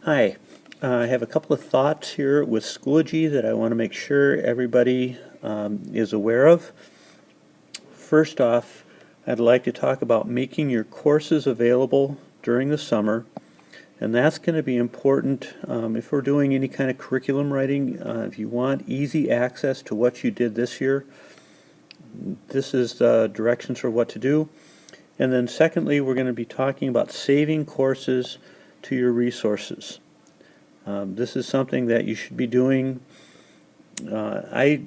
Hi, I have a couple of thoughts here with Schoology that I want to make sure everybody is aware of. First off, I'd like to talk about making your courses available during the summer, and that's going to be important if we're doing any kind of curriculum writing. If you want easy access to what you did this year, this is the directions for what to do. And then secondly, we're going to be talking about saving courses to your resources. This is something that you should be doing. I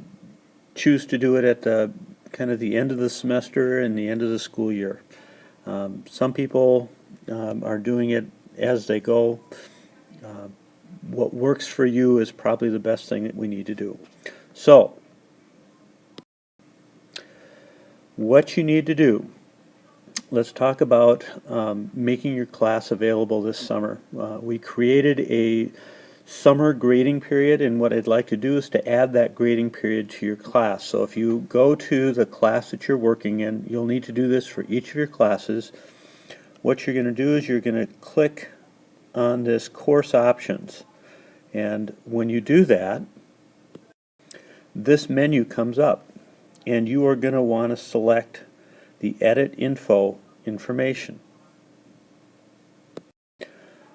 choose to do it at the kind of the end of the semester and the end of the school year. Some people are doing it as they go. What works for you is probably the best thing that we need to do. So, what you need to do, let's talk about making your class available this summer. We created a summer grading period, and what I'd like to do is to add that grading period to your class. So if you go to the class that you're working in, you'll need to do this for each of your classes. What you're going to do is you're going to click on this course options, and when you do that, this menu comes up, and you are going to want to select the edit info information.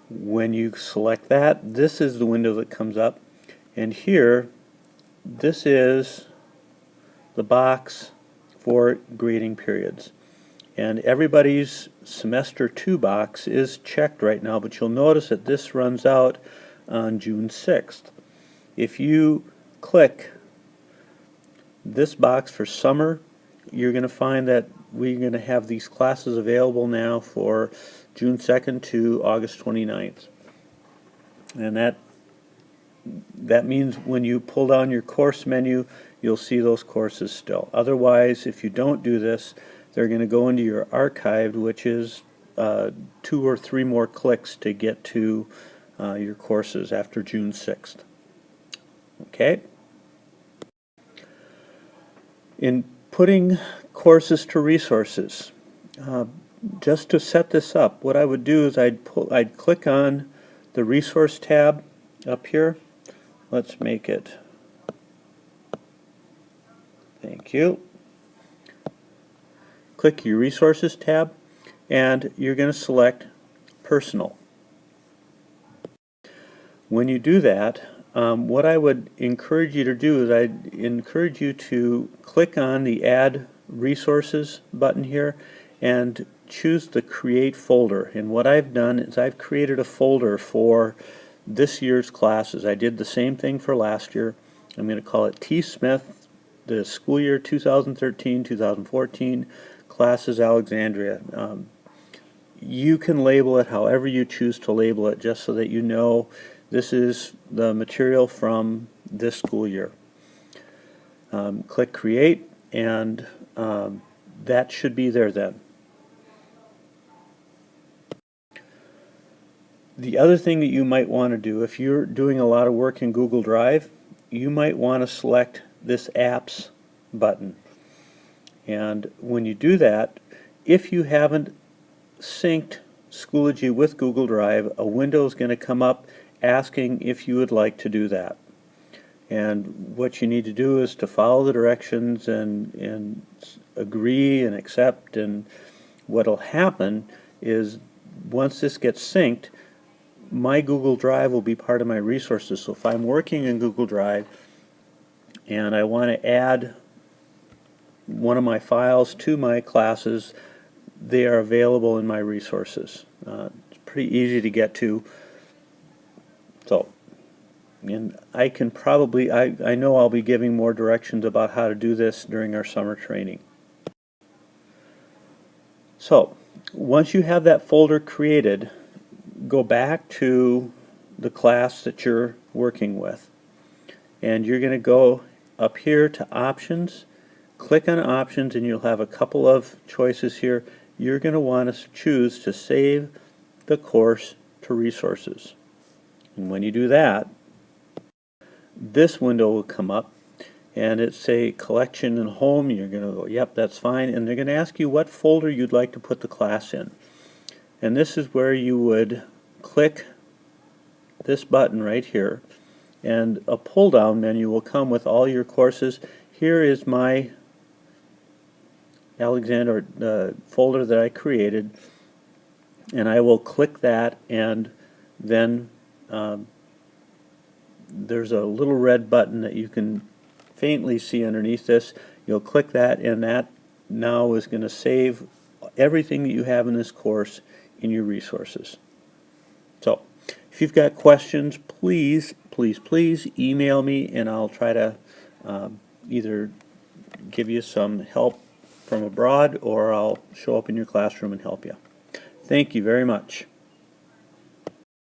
When you select that, this is the window that comes up, and here this is the box for grading periods, and everybody's semester 2 box is checked right now, but you'll notice that this runs out on June 6th. If you click this box for summer, you're going to find that we're going to have these classes available now for June 2nd to August 29th. And that means when you pull down your course menu, you'll see those courses still. Otherwise, if you don't do this, they're going to go into your archived, which is 2 or 3 more clicks to get to your courses after June 6th. Okay? In putting courses to resources, just to set this up, what I would do is I'd click on the resource tab up here. Let's make it, thank you. Click your resources tab, and you're going to select personal. When you do that, what I would encourage you to do is I'd encourage you to click on the Add Resources button here and choose the Create folder. And what I've done is I've created a folder for this year's classes. I did the same thing for last year. I'm going to call it T. Smith, the school year 2013-2014, classes Alexandria. You can label it however you choose to label it, just so that you know this is the material from this school year. Click Create, and that should be there then. The other thing that you might want to do, if you're doing a lot of work in Google Drive, you might want to select this Apps button. And when you do that, if you haven't synced Schoology with Google Drive, a window is going to come up asking if you would like to do that. And what you need to do is to follow the directions and agree and accept, and what'll happen is once this gets synced, my Google Drive will be part of my resources. So if I'm working in Google Drive and I want to add one of my files to my classes, they are available in my resources. It's pretty easy to get to. So, and I can probably, I know I'll be giving more directions about how to do this during our summer training. So, once you have that folder created, go back to the class that you're working with, and you're going to go up here to Options, click on Options, and you'll have a couple of choices here. You're going to want to choose to save the course to resources. And when you do that, this window will come up, and it's say collection and home. You're going to go, yep, that's fine, and they're going to ask you what folder you'd like to put the class in. And this is where you would click this button right here, and a pull-down menu will come with all your courses. Here is my Alexander folder that I created, and I will click that, and then there's a little red button that you can faintly see underneath this. You'll click that, and that now is going to save everything that you have in this course in your resources. So if you've got questions, please email me, and I'll try to either give you some help from abroad, or I'll show up in your classroom and help you. Thank you very much.